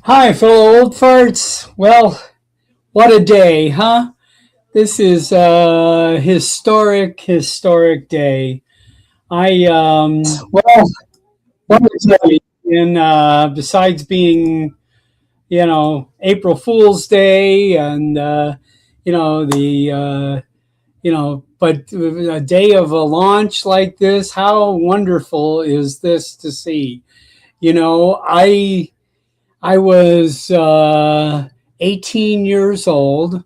Hi, fellow old farts. Well, what a day, huh? This is a historic day. I well, what a day. And besides being, April Fool's Day, and but a day of a launch like this, how wonderful is this to see? You know, I was 18 years old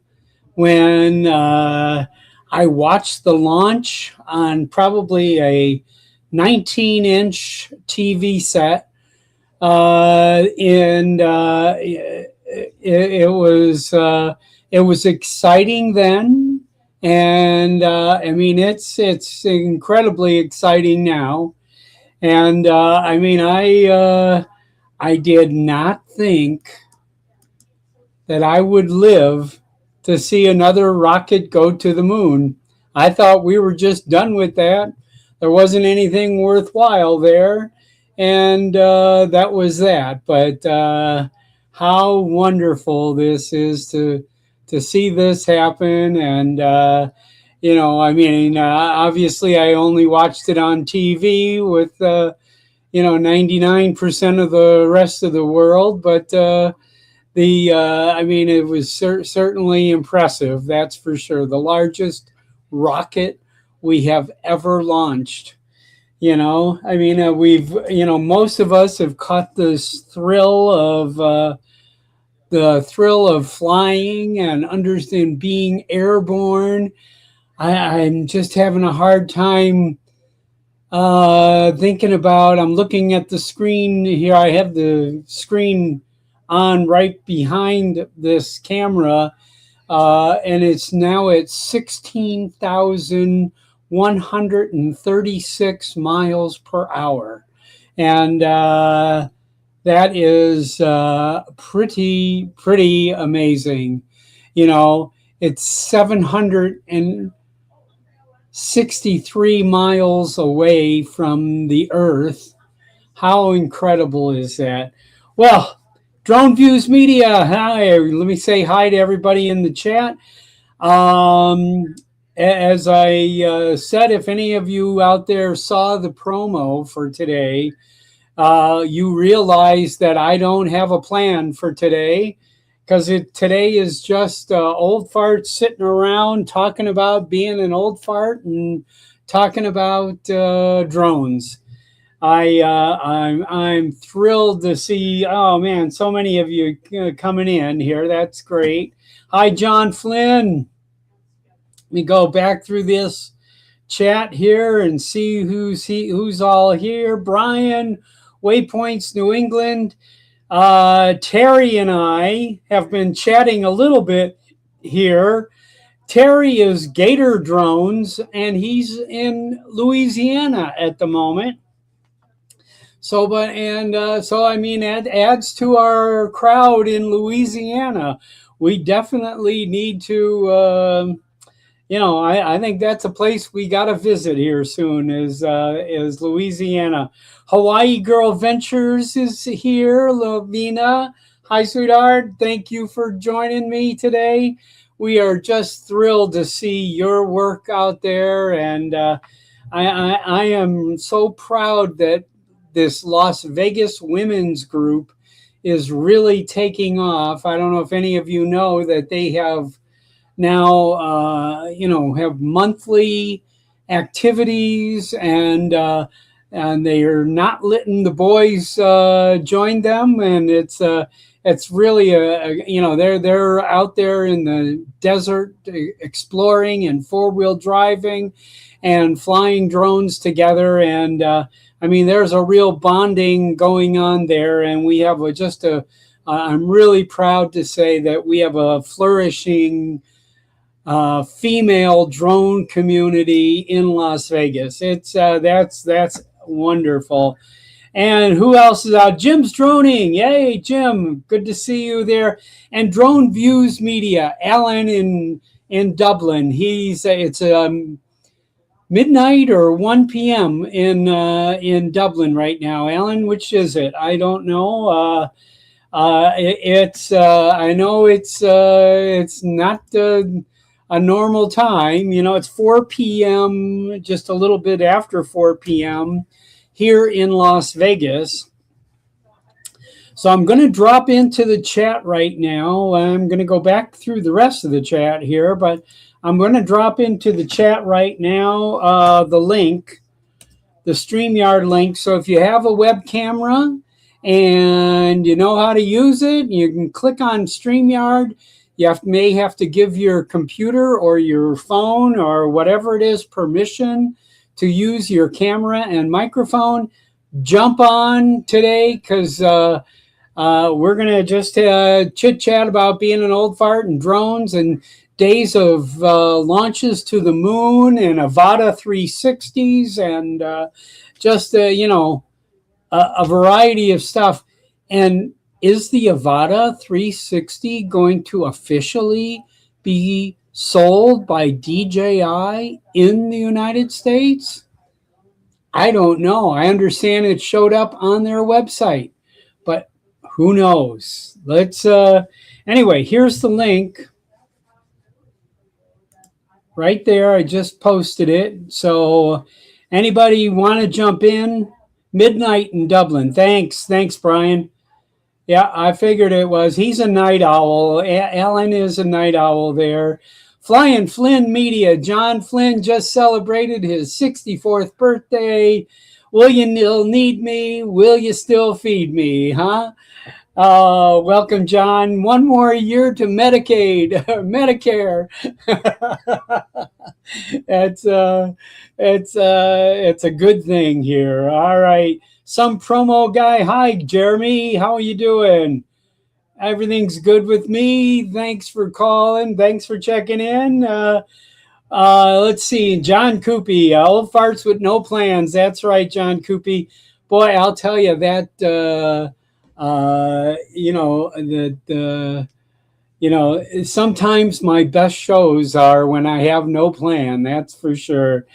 when I watched the launch on probably a 19-inch TV set, and it was exciting then, and I mean it's incredibly exciting now, and I did not think that I would live to see another rocket go to the moon. I thought we were just done with that. There wasn't anything worthwhile there, and that was that. But how wonderful this is to see this happen, and obviously, I only watched it on TV with 99% of the rest of the world, but it was certainly impressive. That's for sure. The largest rocket we have ever launched. Most of us have caught this the thrill of flying and understand being airborne. I'm just having a hard time thinking about. I'm looking at the screen here. I have the screen on right behind this camera, and it's now at 16,136 miles per hour. And that is pretty amazing. It's 763 miles away from the Earth. How incredible is that? Well, Drone Views Media, hi. Let me say hi to everybody in the chat. As I said, if any of you out there saw the promo for today, you realize that I don't have a plan for today, because today is just old farts sitting around talking about being an old fart and talking about drones. I'm thrilled to see. Oh man, so many of you coming in here. That's great. Hi, John Flynn. Let me go back through this chat here and see who's all here. Brian, Waypoints, New England. Terry and I have been chatting a little bit here. Terry is Gator Drones, and he's in Louisiana at the moment. So, that adds to our crowd in Louisiana. We definitely need to, I think that's a place we got to visit here soon. Is Louisiana. Hawaii Girl Ventures is here. Lavina, hi sweetheart. Thank you for joining me today. We are just thrilled to see your work out there, and I am so proud that this Las Vegas women's group is really taking off. I don't know if any of you know that they have now, have monthly activities, and they are not letting the boys join them, and it's really they're out there in the desert exploring and four-wheel driving and flying drones together, and there's a real bonding going on there, and we have I'm really proud to say that we have a flourishing female drone community in Las Vegas. It's that's wonderful. And who else is out? Jim's droning. Yay, Jim. Good to see you there. And Drone Views Media, Alan in Dublin. It's midnight or 1 p.m. in Dublin right now. Alan, which is it? I don't know. It's I know it's not a normal time. You know, it's 4 p.m., just a little bit after 4 p.m. here in Las Vegas. So I'm going to drop into the chat right now. I'm going to go back through the rest of the chat here, but I'm going to drop into the chat right now the link, the StreamYard link. So if you have a web camera and you know how to use it, you can click on StreamYard. You may have to give your computer or your phone or whatever it is permission to use your camera and microphone. Jump on today because we're going to just chit chat about being an old fart and drones and days of launches to the moon and Avata 360s and just, you know, a variety of stuff. And is the Avata 360 going to officially be sold by DJI in the United States? I don't know. I understand it showed up on their website, but who knows? Let's, anyway, here's the link right there. I just posted it. So anybody want to jump in? Midnight in Dublin. Thanks, Brian. Yeah, I figured it was. He's a night owl. Alan is a night owl there. Flying Flynn Media. John Flynn just celebrated his 64th birthday. Will you need me? Will you still feed me? Huh? Welcome, John. One more year to Medicaid, Medicare. It's a good thing here. All right. Some promo guy. Hi, Jeremy. How are you doing? Everything's good with me. Thanks for calling. Thanks for checking in. Let's see. John Coopy, old farts with no plans. That's right, John Coopy. Boy, I'll tell you that, you know, that, you know, sometimes my best shows are when I have no plan. That's for sure.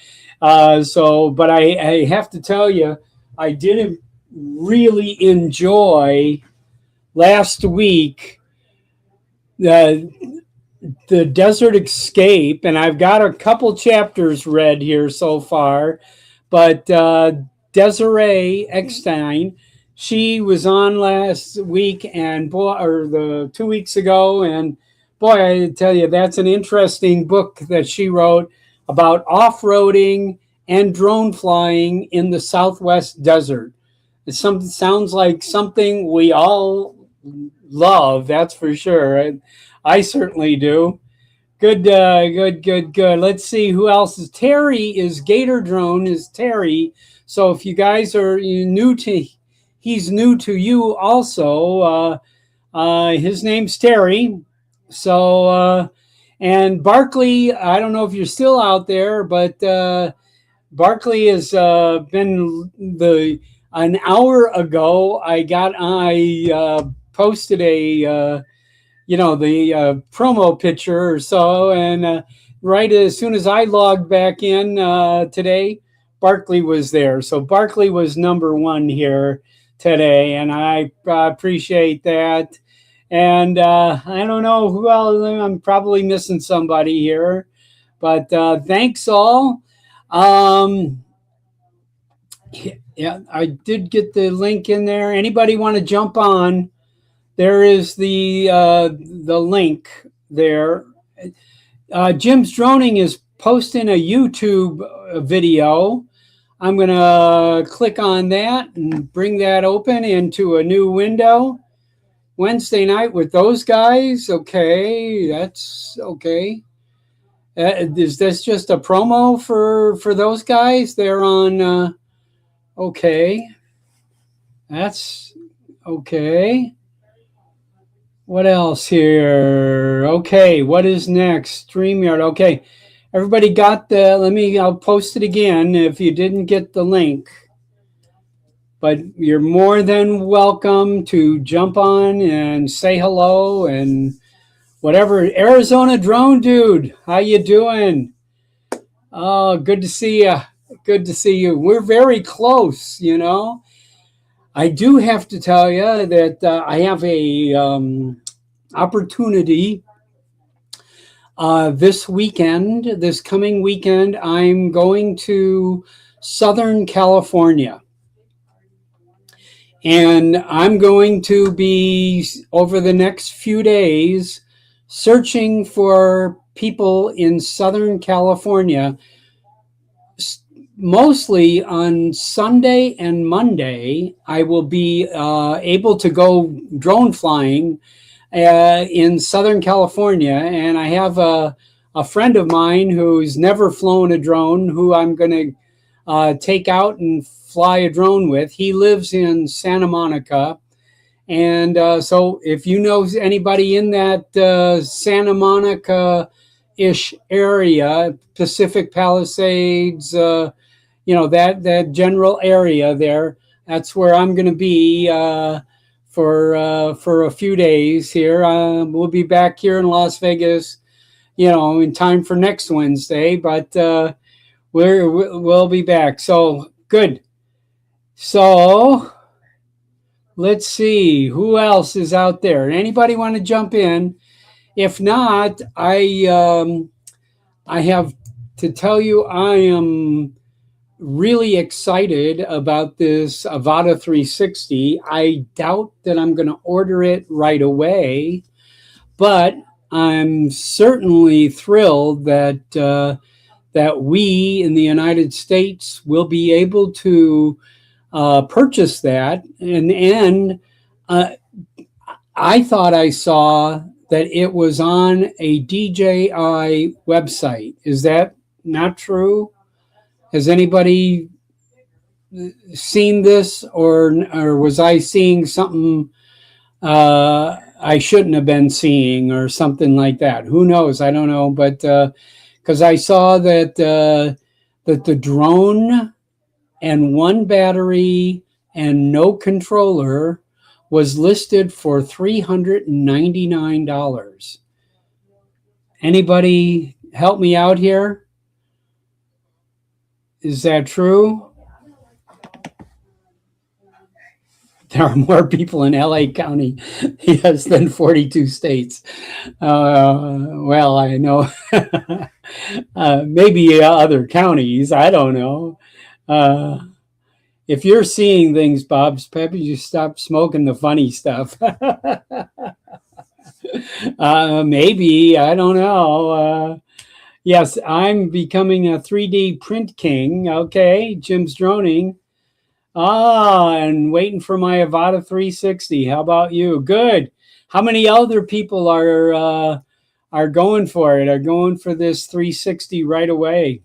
But I have to tell you, I didn't really enjoy last week the Desert Escape, and I've got a couple chapters read here so far, but Desiree Eckstein, she was on last week and the 2 weeks ago, and boy, I tell you, that's an interesting book that she wrote about off-roading and drone flying in the Southwest desert. It sounds like something we all love, that's for sure. I certainly do. Good. Let's see who else is. Terry is Gator Drone is Terry. So if you guys are new to, he's new to you also. His name's Terry. So and Barkley, I don't know if you're still out there, but Barkley has been an hour ago. I posted a the promo picture or so, and right as soon as I logged back in today, Barkley was there. So Barkley was number one here today, and I appreciate that. And I don't know who else. I'm probably missing somebody here, but thanks all. Yeah, I did get the link in there. Anybody want to jump on? There is the link there. Jim's Droning is posting a YouTube video. I'm going to click on that and bring that open into a new window. Wednesday night with those guys. Okay, that's okay. Is this just a promo for those guys? They're on. Okay, that's okay. What else here? Okay, what is next? StreamYard. Okay, everybody got the, I'll post it again if you didn't get the link. But you're more than welcome to jump on and say hello and whatever. Arizona Drone Dude, how you doing? Oh, good to see you. Good to see you. We're very close, you know. I do have to tell you that I have a opportunity this coming weekend. I'm going to Southern California. And I'm going to be, over the next few days, searching for people in Southern California. Mostly on Sunday and Monday, I will be able to go drone flying in Southern California. And I have a friend of mine who's never flown a drone who I'm going to take out and fly a drone with. He lives in Santa Monica. And so if you know anybody in that Santa Monica-ish area, Pacific Palisades, that general area there, that's where I'm going to be for a few days here. We'll be back here in Las Vegas, in time for next Wednesday, but we'll be back. So good. So let's see who else is out there. Anybody want to jump in? If not, I have to tell you I am really excited about this Avata 360. I doubt that I'm going to order it right away, but I'm certainly thrilled that we in the United States will be able to purchase that. And I thought I saw that it was on a DJI website. Is that not true? Has anybody seen this, or was I seeing something I shouldn't have been seeing, or something like that? Who knows? I don't know, but because I saw that the drone and one battery and no controller was listed for $399. Anybody help me out here? Is that true? There are more people in LA County, yes, than 42 states. Well, I know maybe other counties. I don't know. If you're seeing things, Bob, maybe you stop smoking the funny stuff. Maybe, I don't know. Yes, I'm becoming a 3D print king. Okay, Jim's droning. And waiting for my Avata 360. How about you? Good. How many other people are going for it? Are going for this 360 right away?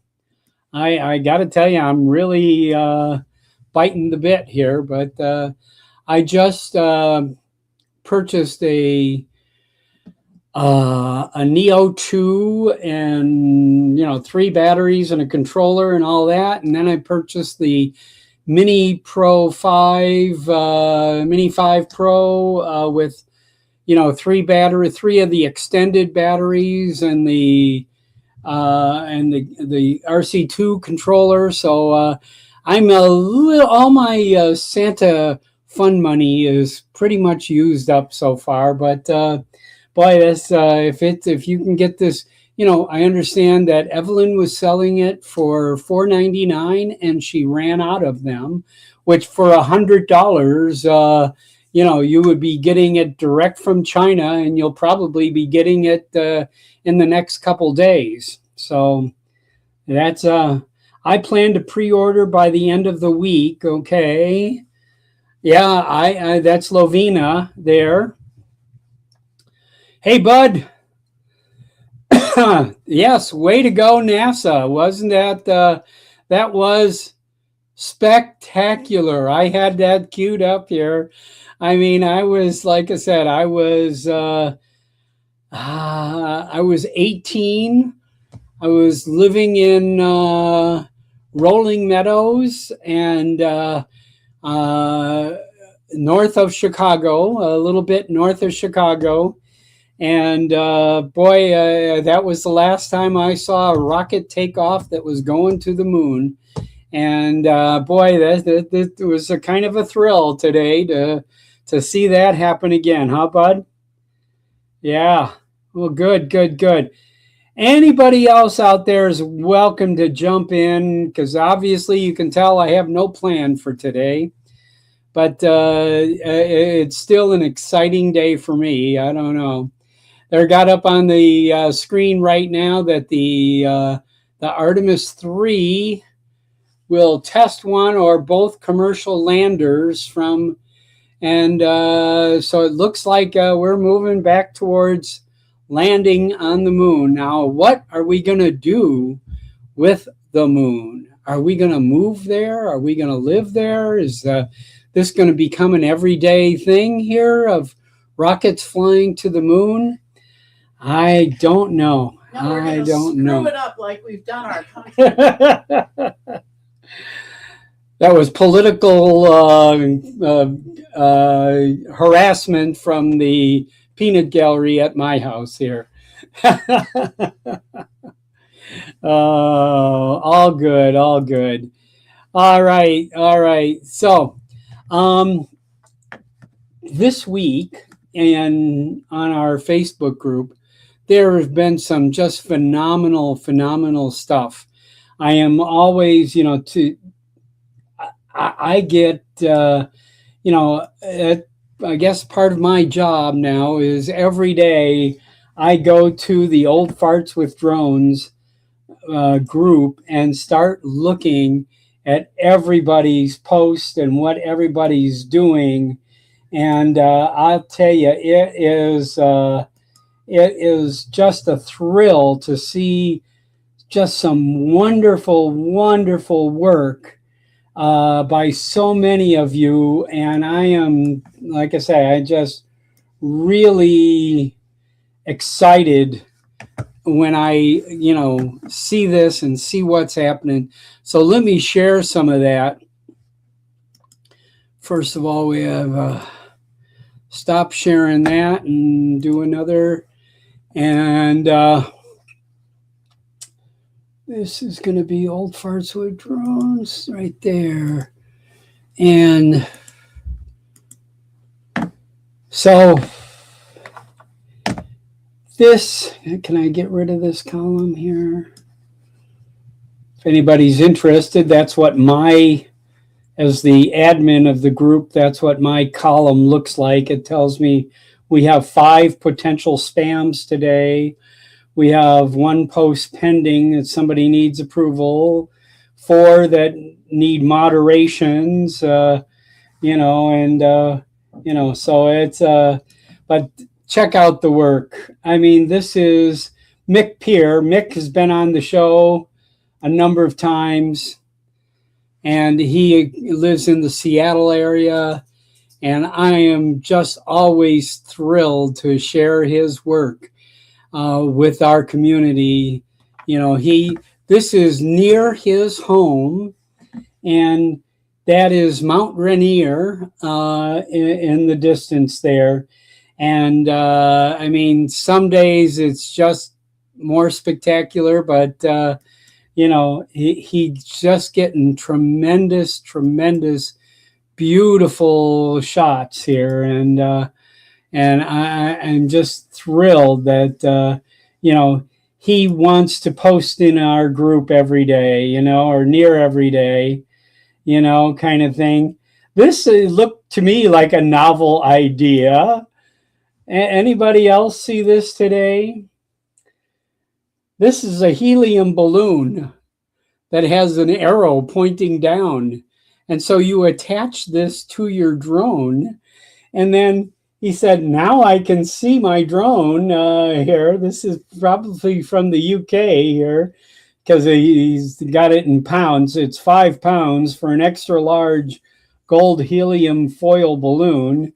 I got to tell you, I'm really biting the bit here, but I just purchased a Neo 2 and 3 batteries and a controller and all that, and then I purchased the Mini 5 Pro with 3 of the extended batteries and the RC2 controller. So I'm all my Santa fund money is pretty much used up so far, but boy, this if you can get this, I understand that Evelyn was selling it for $4.99 and she ran out of them, which for $100, you would be getting it direct from China, and you'll probably be getting it in the next couple days. So that's I plan to pre-order by the end of the week. Okay, yeah, I that's Lovina there. Hey, Bud. Yes, way to go, NASA. Wasn't that was spectacular. I had that queued up here. I mean, I was, like I said, I was 18. I was living in Rolling Meadows and north of Chicago, a little bit north of Chicago. And boy, that was the last time I saw a rocket take off that was going to the moon. And boy, that was a kind of a thrill today to see that happen again, huh, Bud? Yeah. Well, good, good, good. Anybody else out there is welcome to jump in, because obviously you can tell I have no plan for today. But it's still an exciting day for me. I don't know. There got up on the screen right now that the Artemis 3 will test one or both commercial landers from, and so it looks like we're moving back towards landing on the moon. Now, what are we going to do with the moon? Are we going to move there? Are we going to live there? Is this going to become an everyday thing here of rockets flying to the moon? I don't know. No, we're I don't know. Screw it up like we've done our country. That was political harassment from the peanut gallery at my house here. All good, all good. All right, all right. So, this week and on our Facebook group, there have been some just phenomenal stuff. I am always, I get, I guess part of my job now is every day I go to the Old Farts with Drones group and start looking at everybody's post and what everybody's doing. And I'll tell you, it is just a thrill to see just some wonderful work by so many of you. And I am, like I say, I just really excited when I, see this and see what's happening. So let me share some of that. First of all, we have stop sharing that and do another. And this is going to be Old Farts with Drones right there. And so this, can I get rid of this column here? If anybody's interested, that's what as the admin of the group, that's what my column looks like. It tells me we have 5 potential spams today. We have 1 post pending that somebody needs approval, 4 that need moderations, so it's, but check out the work. I mean, this is Mick Peer. Mick has been on the show a number of times, and he lives in the Seattle area, and I am just always thrilled to share his work with our community. This is near his home, and that is Mount Rainier in the distance there. And I mean, some days it's just more spectacular, but he's just getting tremendous, beautiful shots here, and I'm just thrilled that he wants to post in our group every day, or near every day, kind of thing. This looked to me like a novel idea. Anybody else see this today? This is a helium balloon that has an arrow pointing down. And so you attach this to your drone. And then he said, now I can see my drone here. This is probably from the UK here, because he's got it in pounds. It's 5 pounds for an extra large gold helium foil balloon.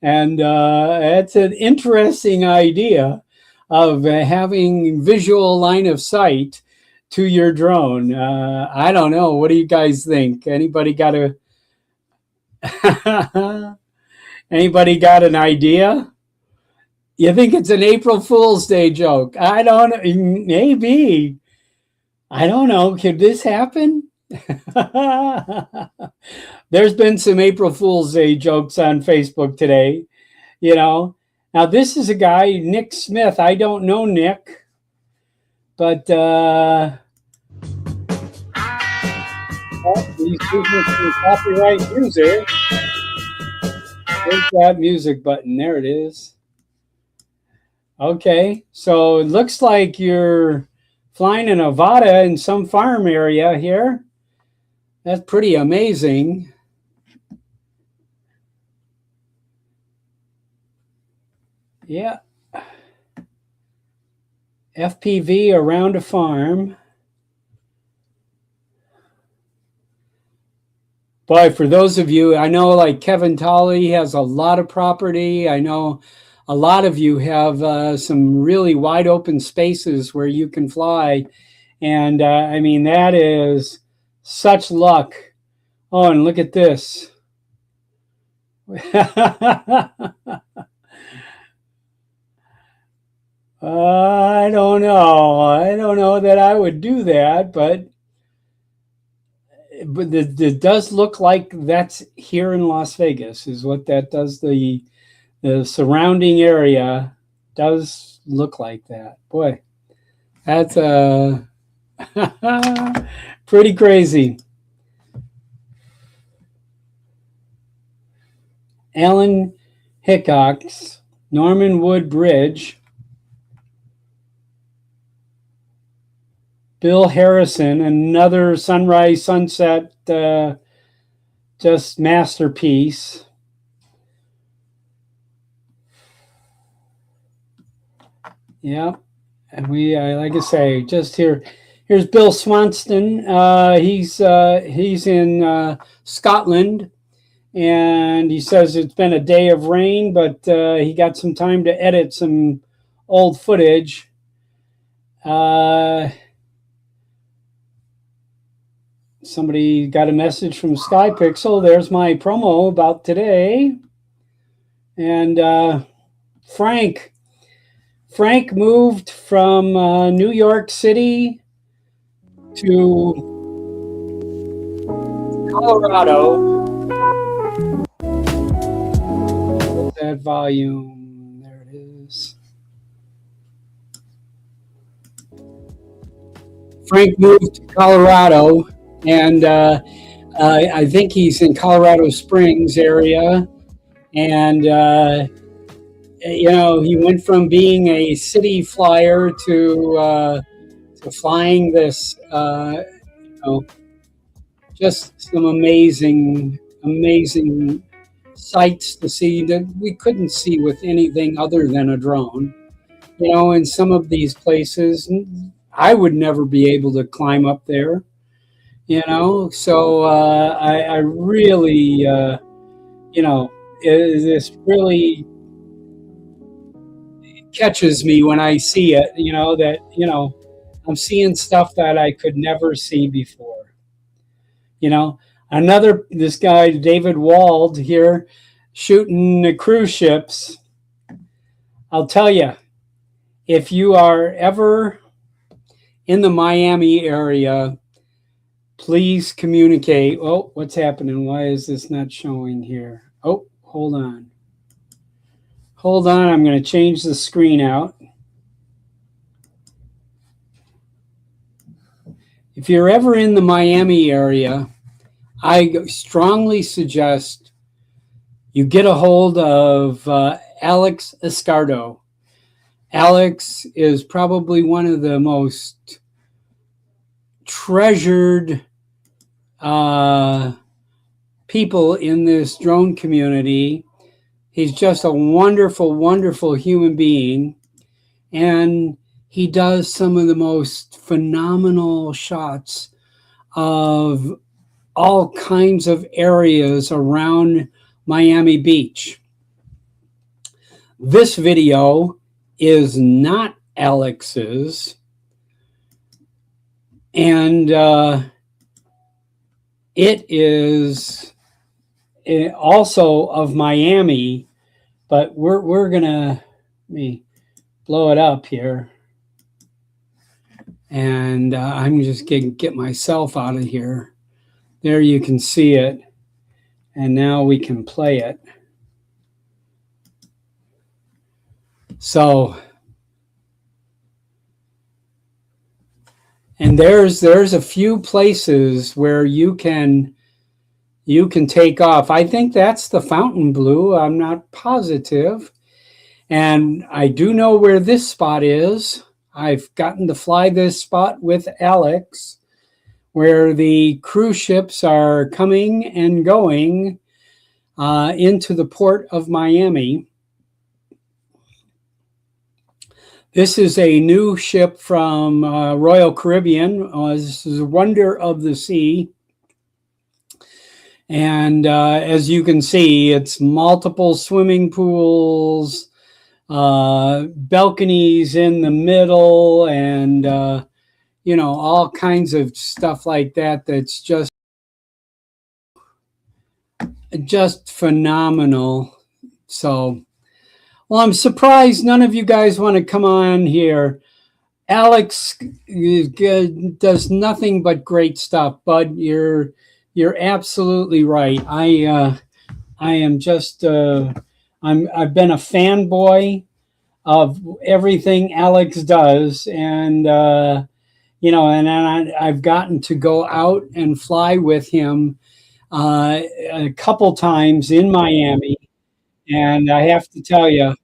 And it's an interesting idea of having visual line of sight to your drone. I don't know. What do you guys think? Anybody got Anybody got an idea? You think it's an April Fool's Day joke? I don't know. Maybe. I don't know. Could this happen? There's been some April Fool's Day jokes on Facebook today, you know. Now, this is a guy, Nick Smith. I don't know Nick, but he's using some copyright music. There's that music button. There it is. Okay, so it looks like you're flying in Nevada in some farm area here. That's pretty amazing. Yeah. FPV around a farm. Boy, for those of you, I know like Kevin Tolley has a lot of property. I know a lot of you have some really wide open spaces where you can fly. And I mean, that is such luck. Oh, and look at this. I don't know. I don't know that I would do that, but it does look like that's here in Las Vegas, is what that does. The surrounding area does look like that. Boy, that's pretty crazy. Alan Hickox, Norman Wood Bridge. Bill Harrison, another sunrise, sunset, just masterpiece. Yeah, and we, like I say, just here. Here's Bill Swanston. He's in Scotland, and he says it's been a day of rain, but he got some time to edit some old footage. Somebody got a message from SkyPixel. There's my promo about today. And Frank moved from New York City to Colorado. What's that volume? There it is. Frank moved to Colorado. And I think he's in Colorado Springs area. And, you know, he went from being a city flyer to flying this, you know, just some amazing sights to see that we couldn't see with anything other than a drone. You know, in some of these places, I would never be able to climb up there. You know, so I really, you know, this really catches me when I see it, you know, that, you know, I'm seeing stuff that I could never see before. You know, this guy, David Wald here, shooting the cruise ships. I'll tell you, if you are ever in the Miami area, please communicate. Oh, what's happening? Why is this not showing here? Oh, hold on. Hold on. I'm going to change the screen out. If you're ever in the Miami area, I strongly suggest you get a hold of Alex Escardo. Alex is probably one of the most treasured people in this drone community. He's just a wonderful human being, and he does some of the most phenomenal shots of all kinds of areas around Miami Beach. This video is not Alex's, and it is also of Miami, but we're gonna, let me blow it up here, and I'm just gonna get myself out of here. There you can see it. And now we can play it. So, and there's a few places where you can take off. I think that's the Fontainebleau. I'm not positive. And I do know where this spot is. I've gotten to fly this spot with Alex, where the cruise ships are coming and going into the port of Miami. This is a new ship from Royal Caribbean. This is Wonder of the Sea. And as you can see, it's multiple swimming pools, balconies in the middle, and all kinds of stuff like that. That's just phenomenal. So, well, I'm surprised none of you guys want to come on here. Alex does nothing but great stuff, Bud. You're absolutely right. I am just I've been a fanboy of everything Alex does, and and I've gotten to go out and fly with him a couple times in Miami, and I have to tell you,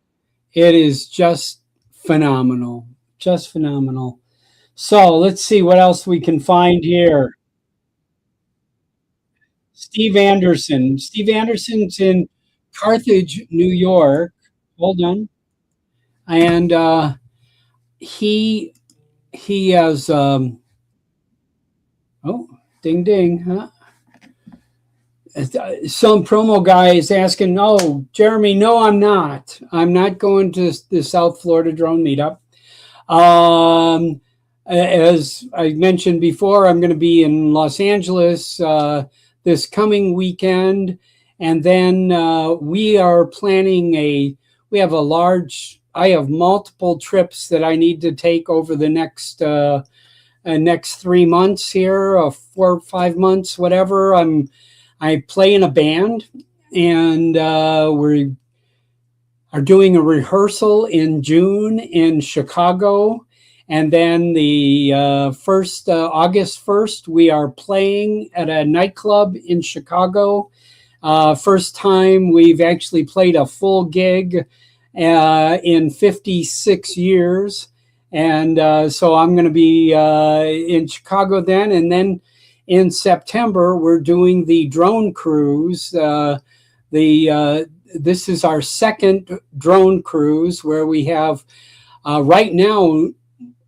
it is just phenomenal, just phenomenal. So let's see what else we can find here. Steve Anderson. Steve Anderson's in Carthage, New York. Hold on. And he has oh, ding ding, huh? Some promo guy is asking, "Oh, Jeremy, no, I'm not. I'm not going to the South Florida Drone Meetup. As I mentioned before, I'm going to be in Los Angeles this coming weekend, and then we are planning we have a large. I have multiple trips that I need to take over the next 3 months here, or 4 or 5 months, whatever. I play in a band, and we are doing a rehearsal in June in Chicago. And then the August 1st, we are playing at a nightclub in Chicago. First time we've actually played a full gig in 56 years. And so I'm going to be in Chicago then. And then in September, we're doing the drone cruise. This is our second drone cruise, where we have right now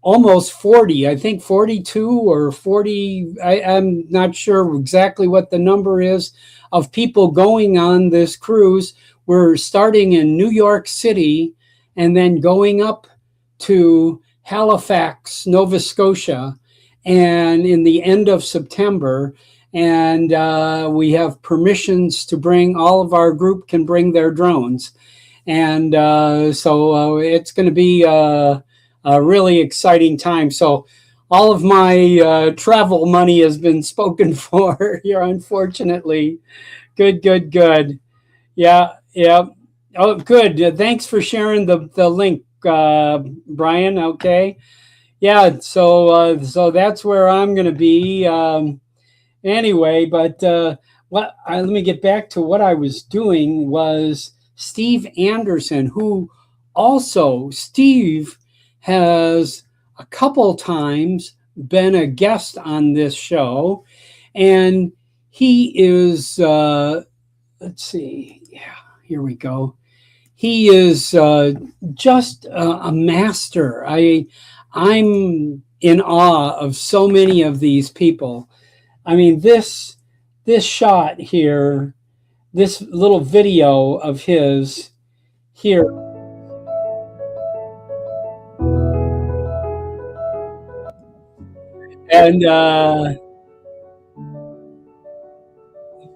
almost 40, I think 42 or 40. I'm not sure exactly what the number is of people going on this cruise. We're starting in New York City and then going up to Halifax, Nova Scotia, and in the end of September. And we have permissions to bring, all of our group can bring their drones. And so it's going to be a really exciting time. So all of my travel money has been spoken for here, unfortunately. Good. Yeah. Oh, good. Thanks for sharing the link, Brian. Okay. Yeah. So that's where I'm going to be. Anyway, but let me get back to what I was doing. Was Steve Anderson, who also Steve has a couple times been a guest on this show, and he is let's see, yeah, here we go. He is just a master. I'm in awe of so many of these people. I mean, this shot here, this little video of his here. And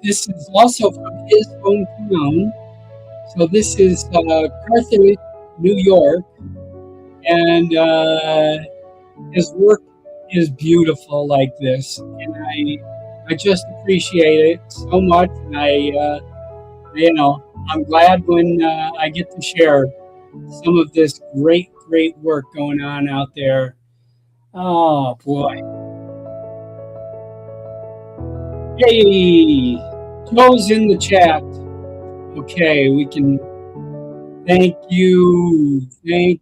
this is also from his hometown. So this is Carthage, New York. And his work is beautiful like this. And I just appreciate it so much, and I'm glad when I get to share some of this great work going on out there. Oh boy! Hey, Joe's in the chat. Okay, we can. Thank you. Yeah.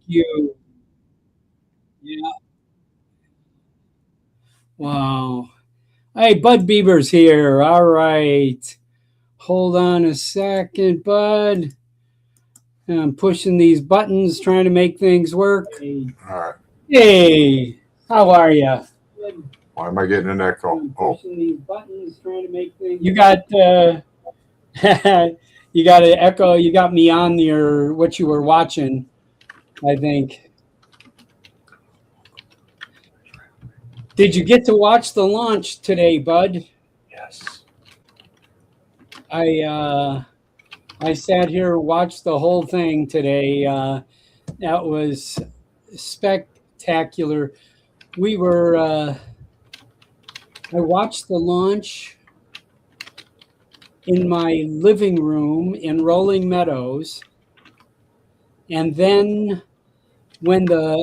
Wow. Hey, Budd Bieber's here. All right. Hold on a second, Bud. I'm pushing these buttons, trying to make things work. All right. Hey, how are you? Why am I getting an echo? I'm pushing these buttons, trying to make things. You got you got an echo. You got me on your what you were watching, I think. Did you get to watch the launch today, Bud? Yes. I sat here and watched the whole thing today. That was spectacular. I watched the launch in my living room in Rolling Meadows. And then when I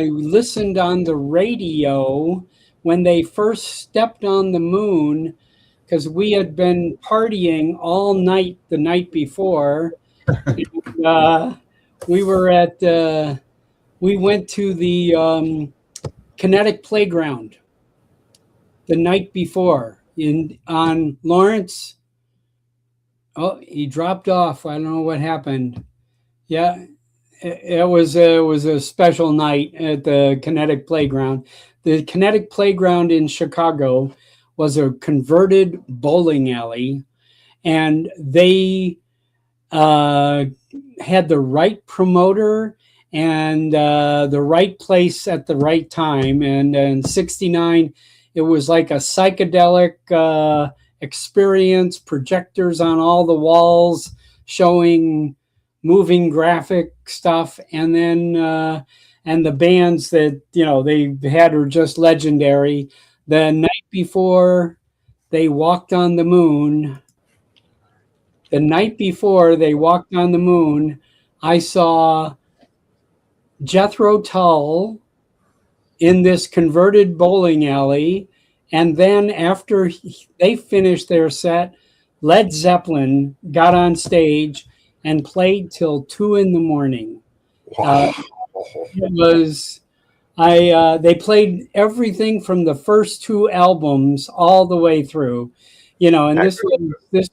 listened on the radio when they first stepped on the moon, because we had been partying all night the night before. We went to the kinetic playground the night before on Lawrence. Oh, he dropped off. I don't know what happened. Yeah, it was a special night at the kinetic playground. The kinetic playground in Chicago was a converted bowling alley, and they had the right promoter and the right place at the right time. And in '69, it was like a psychedelic experience, projectors on all the walls showing moving graphic stuff. And then and the bands that they had were just legendary. The night before they walked on the moon, I saw Jethro Tull in this converted bowling alley. And then after they finished their set, Led Zeppelin got on stage and played till 2 a.m. Wow. It was they played everything from the first 2 albums all the way through, and this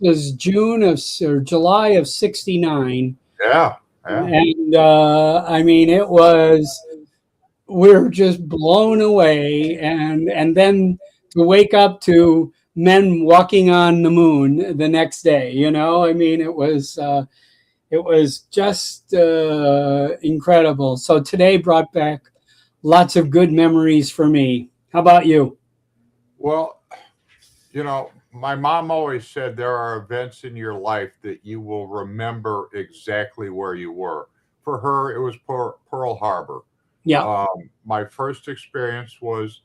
was July of '69. Yeah. And I mean, we were just blown away, and then to wake up to men walking on the moon the next day. I mean, it was just incredible. So today brought back lots of good memories for me. How about you? Well, my mom always said there are events in your life that you will remember exactly where you were. For her, it was Pearl Harbor. Yeah. My first experience was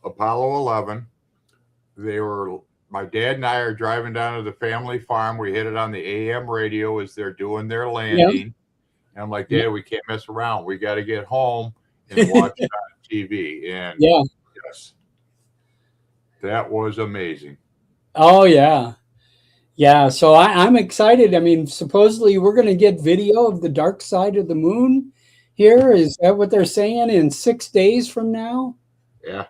Apollo 11. My dad and I are driving down to the family farm. We hit it on the AM radio as they're doing their landing. Yeah. And I'm like, Dad, we can't mess around. We got to get home and watch it on TV. And yes, that was amazing. Oh, yeah. Yeah. So I'm excited. I mean, supposedly we're going to get video of the dark side of the moon here. Is that what they're saying in 6 days from now? Yeah.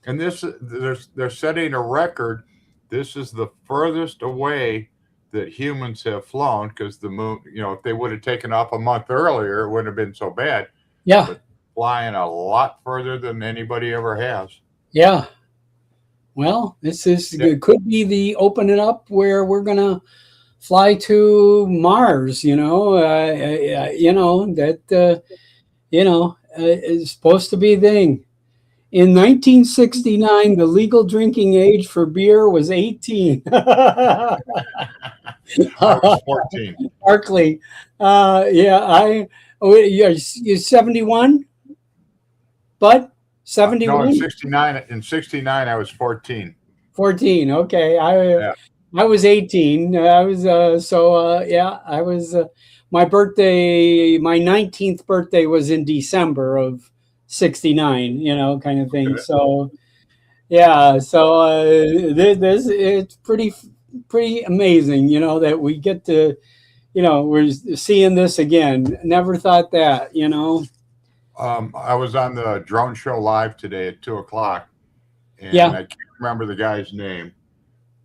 And they're setting a record. This is the furthest away that humans have flown, because the moon, if they would have taken off a month earlier, it wouldn't have been so bad. Yeah. But flying a lot further than anybody ever has. Yeah. Well, it could be the opening up where we're going to fly to Mars, is supposed to be a thing. In 1969, the legal drinking age for beer was 18. I was 14. Barkley. You're 71, Bud? No, in 71? '69. In '69, I was 14. 14. Okay. Yeah. I was 18. I was yeah, I was my birthday, my 19th birthday was in December of 69, kind of thing. Okay. So yeah, so this it's pretty amazing, that we get to, we're seeing this again. Never thought that. I was on the drone show live today at 2:00, and Yeah. I can't remember the guy's name,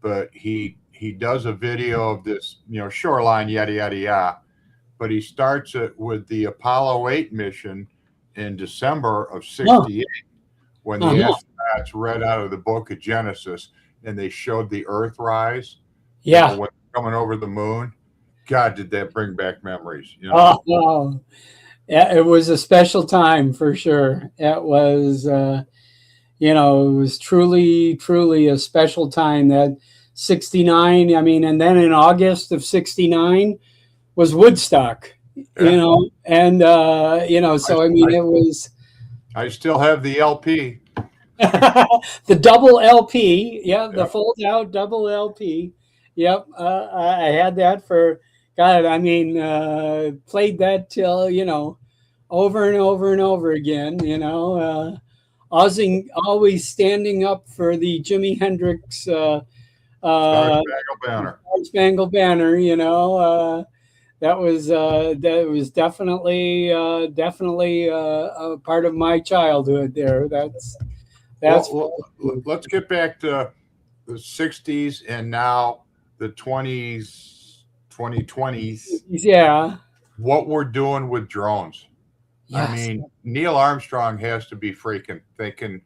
but he does a video of this, shoreline, yada yada yada. But he starts it with the Apollo 8 mission in December of '68, when the astronauts read out of the book of Genesis and they showed the Earth rise. Yeah. When coming over the moon. God, did that bring back memories? Oh, yeah, it was a special time for sure. It was, it was truly a special time. That 69. I mean, and then in August of 69 was Woodstock. Yeah. And so I mean, it was. I still have the LP. The double LP, yeah, the Yep. fold out double LP. Yep, I had that for God. I mean, played that till over and over and over again. Always standing up for the Jimi Hendrix Star Spangled Banner. Star Spangled Banner. That was definitely a part of my childhood. There, that's. Well, let's get back to the '60s and now the 2020s. Yeah. What we're doing with drones. Yes. I mean, Neil Armstrong has to be freaking thinking,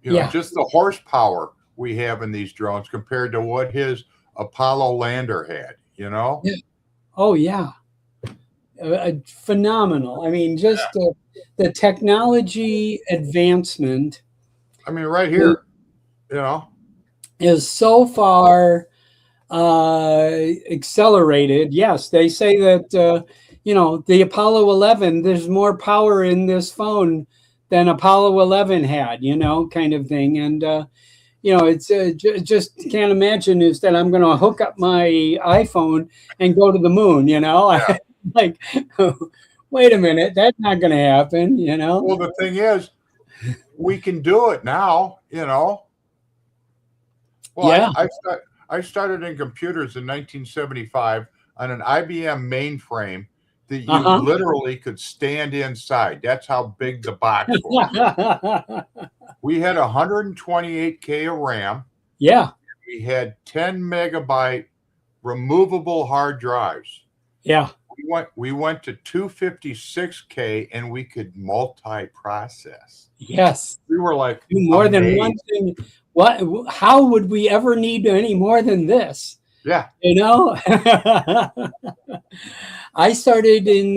Yeah. just the horsepower we have in these drones compared to what his Apollo lander had, Yeah. Oh, yeah. Phenomenal. I mean, just the technology advancement. I mean, right here, is so far accelerated. Yes, they say that the Apollo 11. There's more power in this phone than Apollo 11 had. Kind of thing. And it's just can't imagine is that I'm going to hook up my iPhone and go to the moon. Yeah. Like, wait a minute, that's not going to happen. Well, the thing is, we can do it now, Well, yeah. I started in computers in 1975 on an IBM mainframe that you literally could stand inside. That's how big the box was. We had 128K of RAM. Yeah. We had 10 megabyte removable hard drives. Yeah. We went to 256K and we could multi-process. Yes. We were like more than one thing. How would we ever need any more than this? Yeah. I started in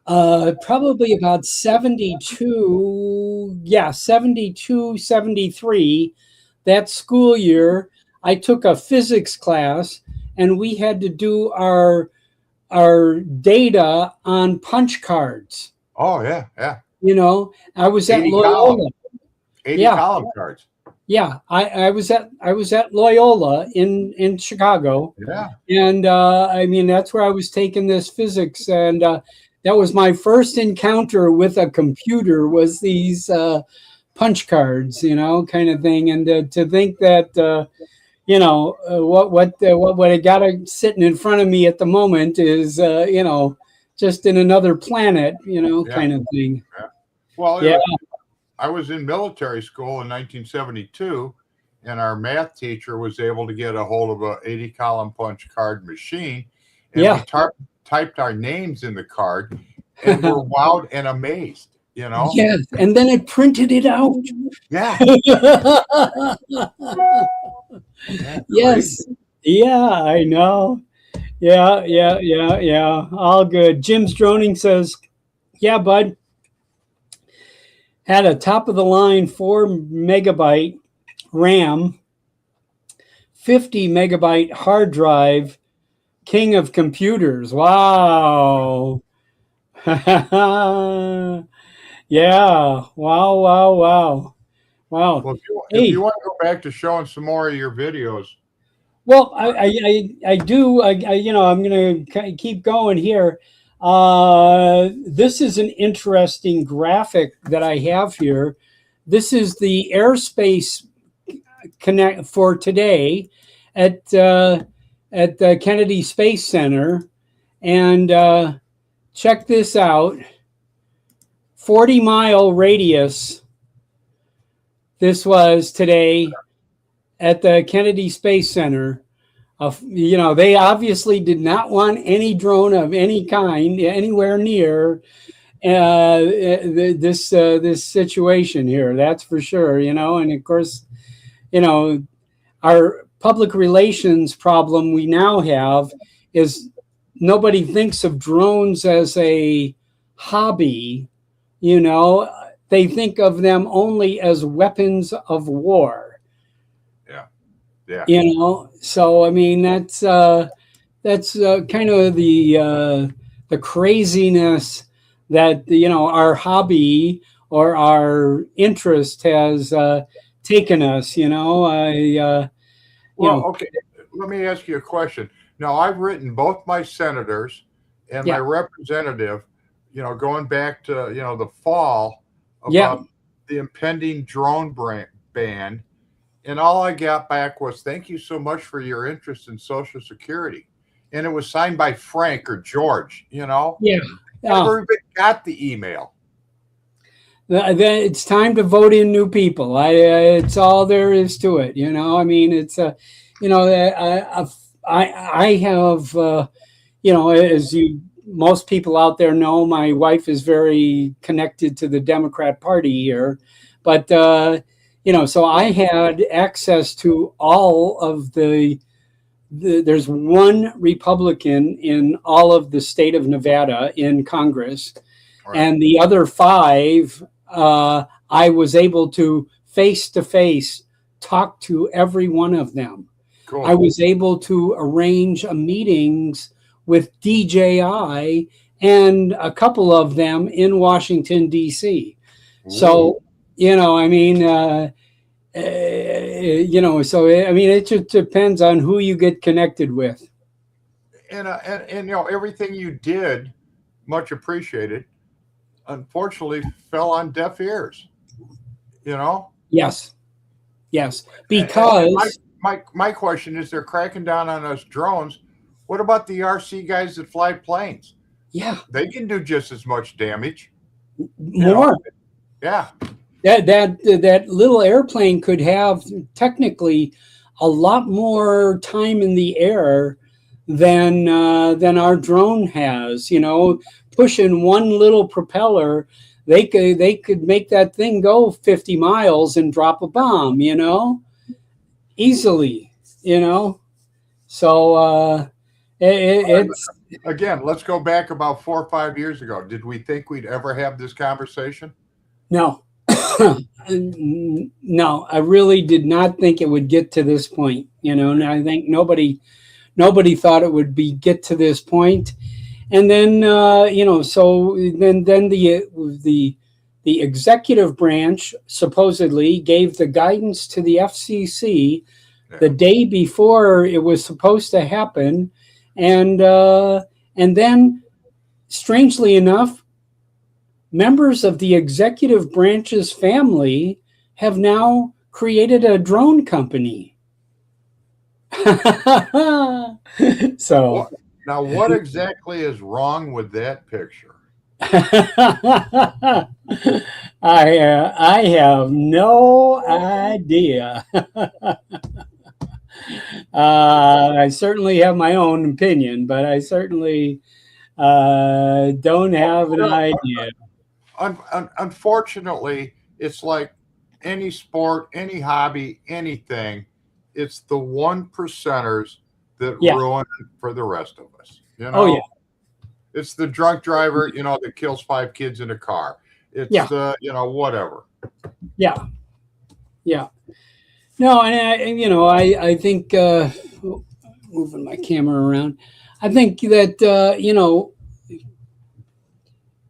probably about 72, 73. That school year, I took a physics class and we had to do our data on punch cards. Oh, yeah, yeah. I was at Loyola. 80 column cards. Yeah, I was at Loyola in Chicago. Yeah. And I mean, that's where I was taking this physics. And that was my first encounter with a computer was these punch cards, kind of thing. And to think that, what I got sitting in front of me at the moment is, just in another planet, kind of thing. Yeah. Well, yeah. I was in military school in 1972, and our math teacher was able to get a hold of a 80 column punch card machine. And we typed our names in the card and were wowed and amazed, Yes, and then it printed it out. Yeah. Yes. Yeah, I know. Yeah. All good. Jim's Droning says, yeah, bud. Had a top of the line 4 megabyte RAM, 50 megabyte hard drive, king of computers. Wow. Yeah. Wow. Wow. Wow. Wow. Well, if Hey. you want to go back to showing some more of your videos, Well, I do. I'm going to keep going here. This is an interesting graphic that I have here. This is the airspace connect for today at the Kennedy Space Center, and check this out: 40-mile radius. This was today at the Kennedy Space Center. They obviously did not want any drone of any kind anywhere near this situation here. That's for sure. And of course, our public relations problem we now have is nobody thinks of drones as a hobby. They think of them only as weapons of war. yeah. So I mean that's kind of the craziness that our hobby or our interest has taken us. Well, okay. Let me ask you a question. Now, I've written both my senators and my representative, going back to, the fall about the impending drone ban. And all I got back was, thank you so much for your interest in Social Security. And it was signed by Frank or George, Never even got the email. It's time to vote in new people. It's all there is to it. I mean, it's I have as most people out there know, my wife is very connected to the Democrat Party here, but so I had access to all of there's one Republican in all of the state of Nevada in Congress, right. And the other 5, I was able to face talk to every one of them. Cool. I was able to arrange meetings with DJI and a couple of them in Washington, D.C. Ooh. So, I mean, it just depends on who you get connected with. And everything you did, much appreciated, unfortunately fell on deaf ears. Yes, because my question is, they're cracking down on us drones. What about the RC guys that fly planes? Yeah, they can do just as much damage. More. Yeah. That little airplane could have technically a lot more time in the air than our drone has. Pushing one little propeller, they could make that thing go 50 miles and drop a bomb. Easily. So it's again. Let's go back about 4 or 5 years ago. Did we think we'd ever have this conversation? No. No, I really did not think it would get to this point. And I think nobody thought it would get to this point. And then so then the executive branch supposedly gave the guidance to the FCC the day before it was supposed to happen, and then strangely enough, members of the executive branch's family have now created a drone company. So now, what exactly is wrong with that picture? I have no idea. I certainly have my own opinion, but I certainly don't have an idea. Unfortunately, it's like any sport, any hobby, anything. It's the 1%ers that ruin it for the rest of us. Oh yeah. It's the drunk driver, that kills 5 kids in a car. It's the, whatever. Yeah. Yeah. No, and I think moving my camera around, I think that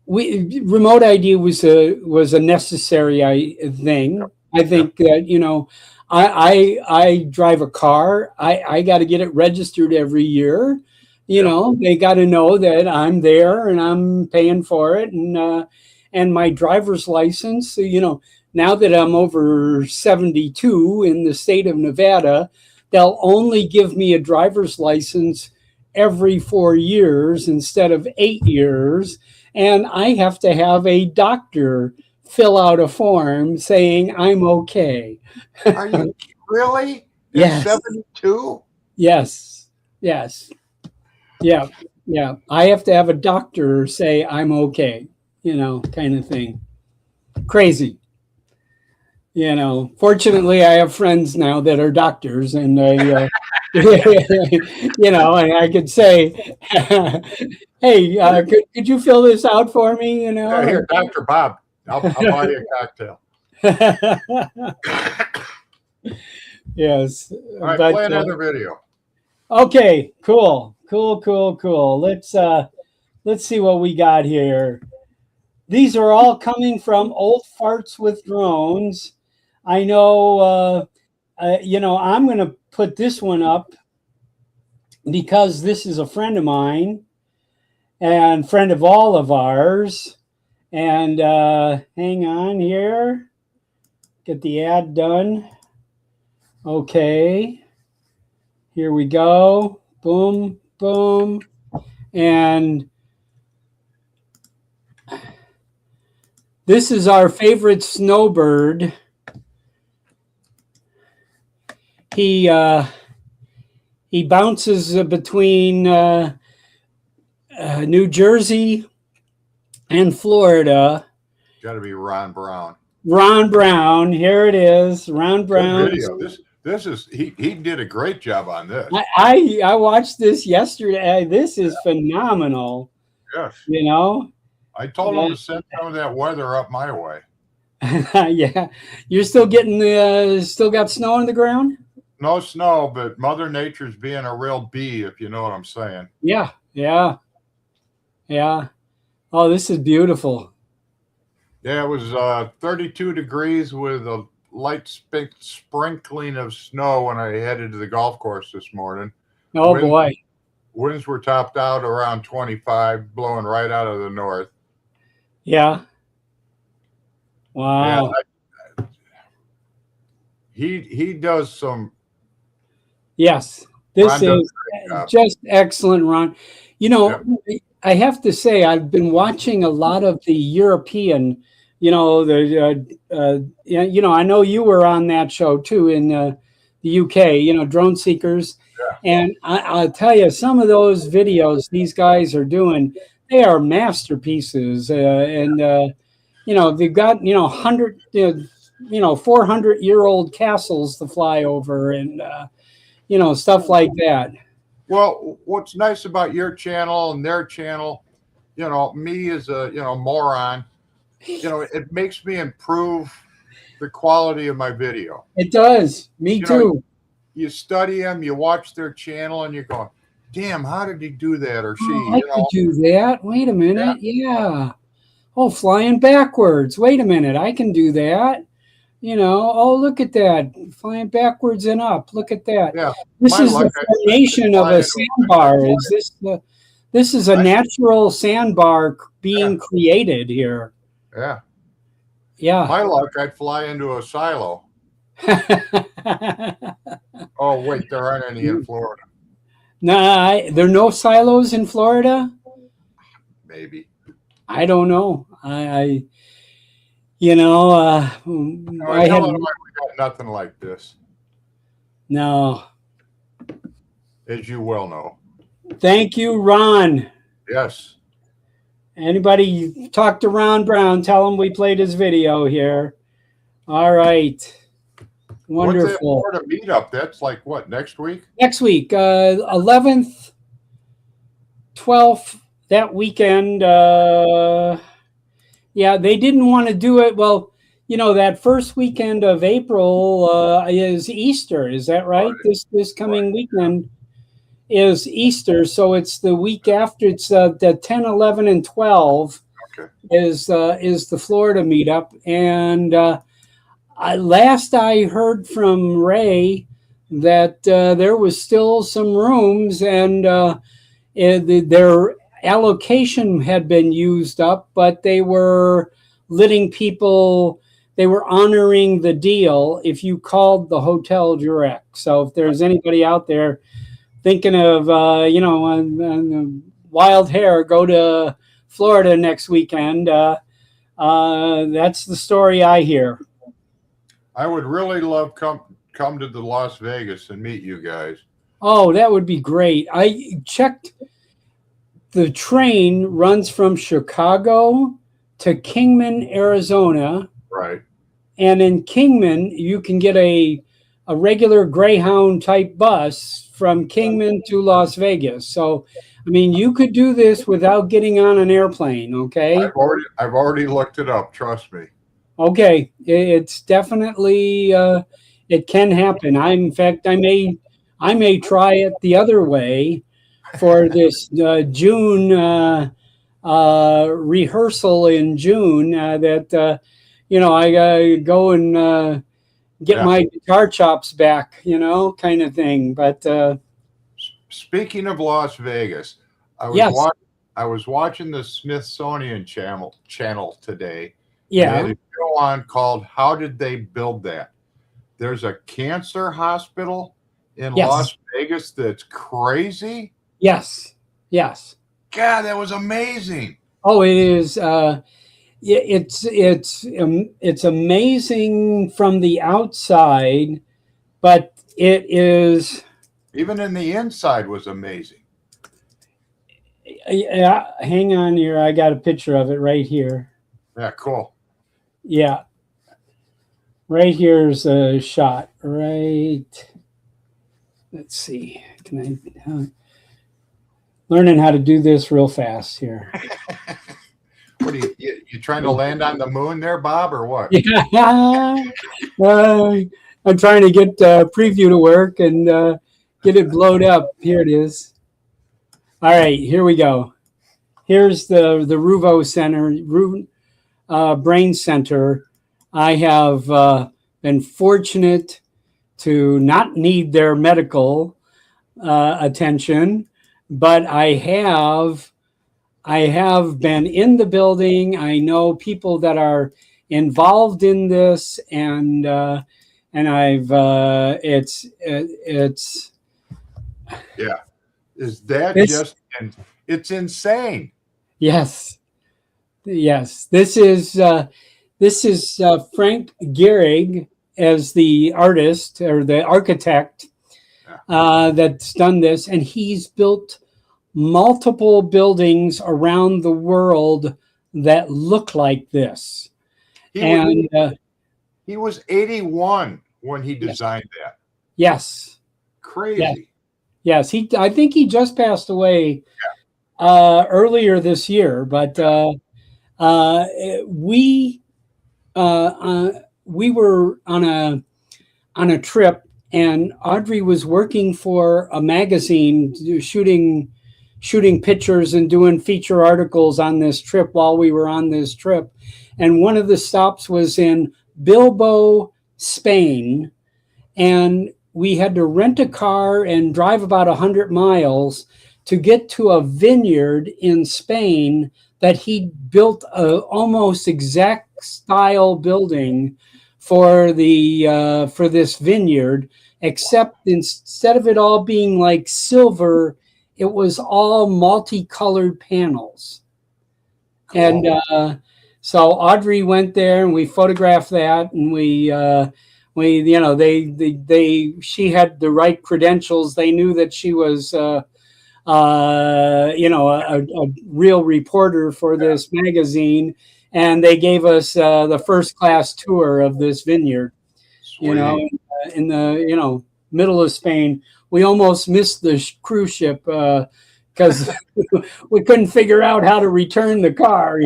remote ID was a necessary thing. I think that, you know, I drive a car. I got to get it registered every year. You know, they got to know that I'm there and I'm paying for it. And my driver's license, you know, now that I'm over 72 in the state of Nevada, they'll only give me a driver's license every 4 years instead of 8 years. And I have to have a doctor fill out a form saying I'm okay. Are you really? Yes. 72? Yes. Yes. Yeah. Yeah. I have to have a doctor say I'm okay, you know, kind of thing. Crazy. You know, fortunately, I have friends now that are doctors, and they, you know, and I could say, "Hey, could you fill this out for me?" You know, Here, Dr. Bob, I'll buy you a cocktail. Yes. All right, play another video. Okay, cool. Let's see what we got here. These are all coming from Old Farts with Drones. I know, you know, I'm going to put this one up because this is a friend of mine and friend of all of ours. And hang on here. Get the ad done. Okay. Here we go. Boom, boom. And this is our favorite snowbird. He bounces between New Jersey and Florida. Got to be Ron Brown. Ron Brown, here it is. Ron Brown. This is he did a great job on this. I watched this yesterday. This is phenomenal. Yes. You know. I told him to send some of that weather up my way. Yeah. You're still getting still got snow on the ground? No snow, but Mother Nature's being a real bee, if you know what I'm saying. Yeah. Yeah. Yeah. Oh, this is beautiful. Yeah, it was 32 degrees with a light sprinkling of snow when I headed to the golf course this morning. Oh, boy. Winds were topped out around 25, blowing right out of the north. Yeah. Wow. And he does some. Yes. This is just excellent, Ron. You know, I have to say, I've been watching a lot of the European, you know, you know, I know you were on that show too in the UK, you know, Drone Seekers. Yeah. And I'll tell you, some of those videos these guys are doing, they are masterpieces. And, you know, they've got, you know, 400-year-old castles to fly over and, you know, stuff like that. Well, what's nice about your channel and their channel, you know, me as a, you know, moron, you know, it makes me improve the quality of my video. It does. Me too. You study them, you watch their channel, and you're going, damn, how did he do that or she? I could do that. Wait a minute. Yeah. Oh, flying backwards. Wait a minute. I can do that. You know, oh, look at that. Flying backwards and up. Look at that. Yeah. This is the formation of a sandbar. This is a natural sandbar being created here. Yeah. Yeah. My luck, I'd fly into a silo. Oh, wait, there aren't any in Florida. Nah, there are no silos in Florida? Maybe. I don't know. You know, I have we got nothing like this. No. As you well know. Thank you, Ron. Yes. Anybody talk to Ron Brown, tell him we played his video here. All right. Wonderful. What's that Florida meetup? That's like what, next week? Next week, 11th, 12th, that weekend. Yeah, they didn't want to do it. Well, you know, that first weekend of April is Easter. Is that right? This coming weekend is Easter. So it's the week after. It's the 10, 11, and 12. Okay. is the Florida meetup. And last I heard from Ray that there was still some rooms, and their allocation had been used up, but they were letting people. They were honoring the deal if you called the hotel direct. So if there's anybody out there thinking of, on wild hair, go to Florida next weekend. That's the story I hear. I would really love come to the Las Vegas and meet you guys. Oh, that would be great. I checked. The train runs from Chicago to Kingman, Arizona. Right. And in Kingman, you can get a regular Greyhound type bus from Kingman to Las Vegas. So, I mean, you could do this without getting on an airplane. Okay. I've already looked it up. Trust me. Okay. It's definitely, it can happen. In fact, I may try it the other way for this June rehearsal in June that, I gotta go and get my guitar chops back, kind of thing. But speaking of Las Vegas, I was watching the Smithsonian channel today. Yeah. They had a show on called "How Did They Build That?" There's a cancer hospital in Las Vegas that's crazy. Yes. God, that was amazing. Oh, it is. It's amazing from the outside, but it is. Even in the inside was amazing. Yeah, hang on here. I got a picture of it right here. Yeah, cool. Yeah. Right here's a shot. Right. Let's see. Can I learning how to do this real fast here. What are you trying to land on the moon there, Bob, or what? Yeah. I'm trying to get preview to work and get it blowed up. Here it is. All right, here we go. Here's the Ruvo Center, Brain Center. I have been fortunate to not need their medical attention, but I have been in the building. I know people that are involved in this, and I've it's yeah. Is that it's insane? Yes. This is Frank Gehrig as the artist or the architect that's done this, and he's built multiple buildings around the world that look like this. He was 81 when he designed that. Yes. Crazy. Yes. I think he just passed away earlier this year, but we were on a trip, and Audrey was working for a magazine, shooting pictures and doing feature articles on this trip while we were on this trip. And one of the stops was in Bilbao, Spain. And we had to rent a car and drive about 100 miles to get to a vineyard in Spain that he built a almost exact style building for this vineyard, except instead of it all being like silver, it was all multicolored panels. Cool. And so Audrey went there, and we photographed that, and she had the right credentials. They knew that she was a real reporter for this magazine, and they gave us the first class tour of this vineyard. Sweet. In the middle of Spain. We almost missed the cruise ship because we couldn't figure out how to return the car.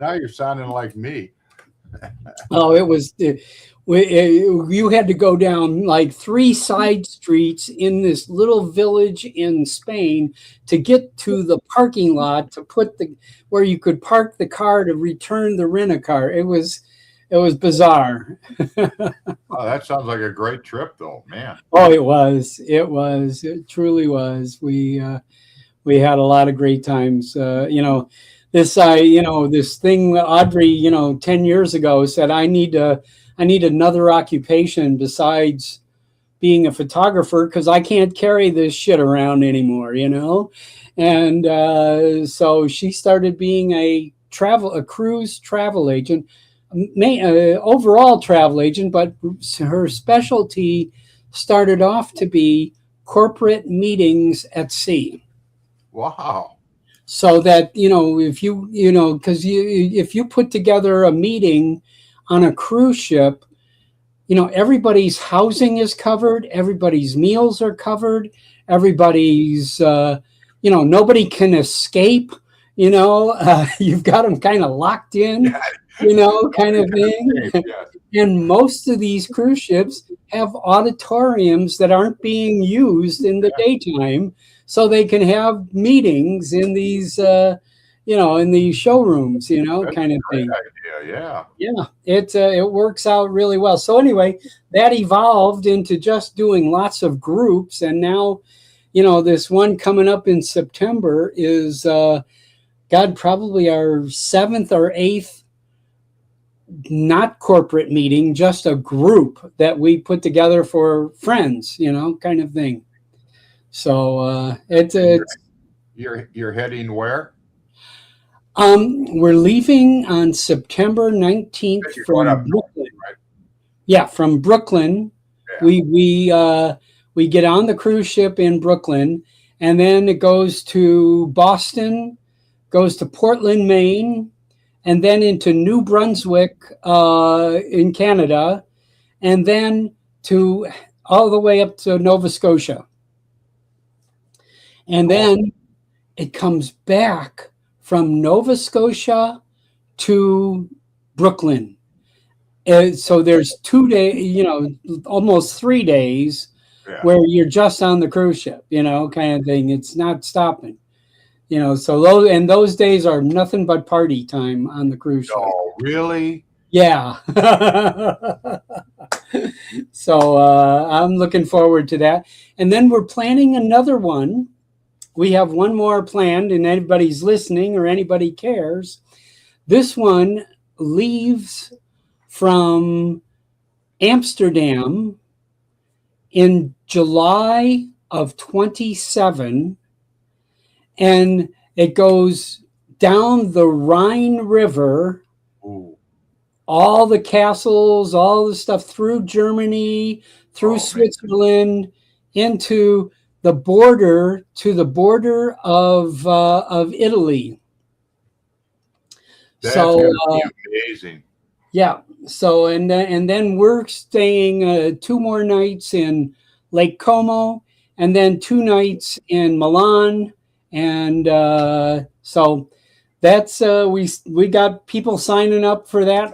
Now you're sounding like me. Oh, it was. You had to go down like 3 side streets in this little village in Spain to get to the parking lot to put the where you could park the car to return the rent-a-car. It was bizarre. Oh, that sounds like a great trip, though, man. Oh, it was. It was. It truly was. We had a lot of great times. This thing Audrey, 10 years ago said I need another occupation besides being a photographer because I can't carry this shit around anymore, And so she started being a cruise travel agent, overall travel agent, but her specialty started off to be corporate meetings at sea. Wow. So that, if you put together a meeting on a cruise ship, everybody's housing is covered, everybody's meals are covered, everybody's, nobody can escape, you've got them kind of locked in, kind of thing. And most of these cruise ships have auditoriums that aren't being used in the daytime, so they can have meetings in these, in these showrooms, kind of thing. Yeah. It works out really well. So anyway, that evolved into just doing lots of groups, and now, this one coming up in September is, probably our 7th or 8th not corporate meeting, just a group that we put together for friends, kind of thing. So it's you're heading where? We're leaving on September 19th from Brooklyn. Right? Yeah, from Brooklyn. Yeah. We get on the cruise ship in Brooklyn, and then it goes to Boston, goes to Portland, Maine, and then into New Brunswick in Canada, and then to all the way up to Nova Scotia. And then it comes back from Nova Scotia to Brooklyn. So there's 2 days, almost 3 days where you're just on the cruise ship, kind of thing. It's not stopping, so those days are nothing but party time on the cruise ship. Oh, really? Yeah. So I'm looking forward to that. And then we're planning another one. We have one more planned, and anybody's listening or anybody cares. This one leaves from Amsterdam in July of 27, and it goes down the Rhine River. Ooh. All the castles, all the stuff through Germany, through Switzerland, into the border of Italy. That's so amazing. Yeah. So and then we're staying 2 more nights in Lake Como, and then 2 nights in Milan, and so that's we got people signing up for that.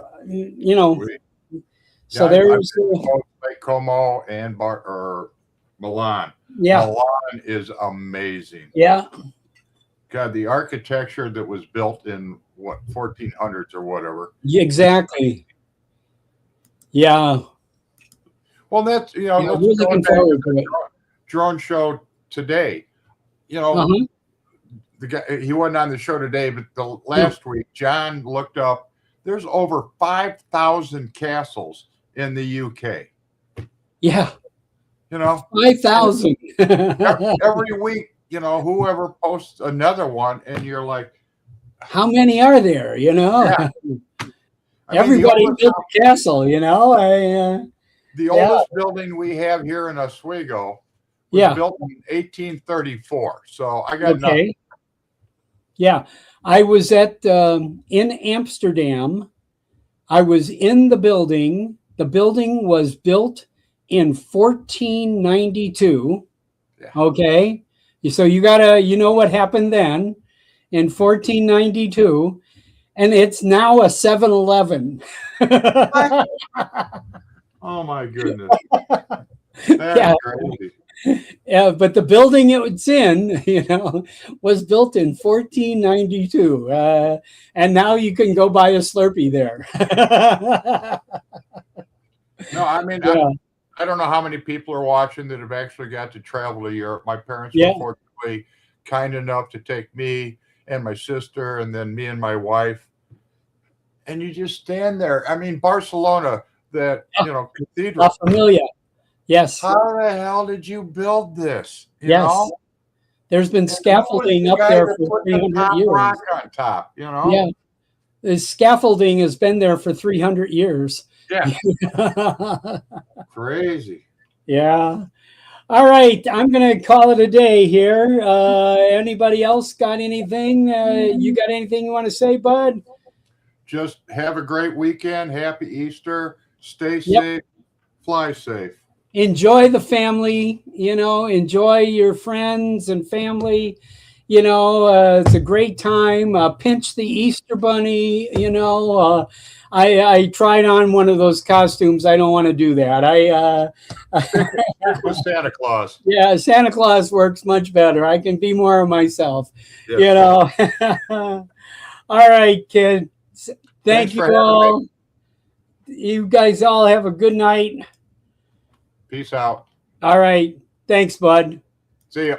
So there's Lake Como and Milan. Yeah, Milan is amazing. Yeah. God, the architecture that was built in 1400s or whatever. Exactly. Yeah. Well, that's we're looking forward to it. Drone show today. The guy, he wasn't on the show today, but the last week, John looked up. There's over 5,000 castles in the UK. Yeah. 5,000 every week. Whoever posts another one, and you're like, how many are there? Yeah. Everybody built a castle. The oldest building we have here in Oswego was built in 1834. So I got nothing. Yeah, I was in Amsterdam. I was in the building. The building was built in 1492. Yeah. Okay. So you know what happened then in 1492. And it's now a 7-Eleven. Oh my goodness. That's Yeah. crazy. Yeah, but the building it's in, was built in 1492. And now you can go buy a Slurpee there. No, I mean, Yeah. I don't know how many people are watching that have actually got to travel to Europe. My parents Yeah. were fortunately kind enough to take me and my sister, and then me and my wife. And you just stand there. I mean, Barcelona, that La cathedral. Familia. Yes. How the hell did you build this? You Yes. know? There's been And who was scaffolding the up guy there that for put the 300 top years. rock on top, Yeah. The scaffolding has been there for 300 years. Yeah. Crazy. Yeah. All right. I'm going to call it a day here. Anybody else got anything? You got anything you want to say, Bud? Just have a great weekend. Happy Easter. Stay Yep. safe. Fly safe. Enjoy the family, enjoy your friends and family. It's a great time. Pinch the Easter bunny. I tried on one of those costumes. I don't want to do that. Stick with Santa Claus. Yeah, Santa Claus works much better. I can be more of myself. Yes. All right, kids. Thank Thanks you for having all. me. You guys all have a good night. Peace out. All right. Thanks, Bud. See ya.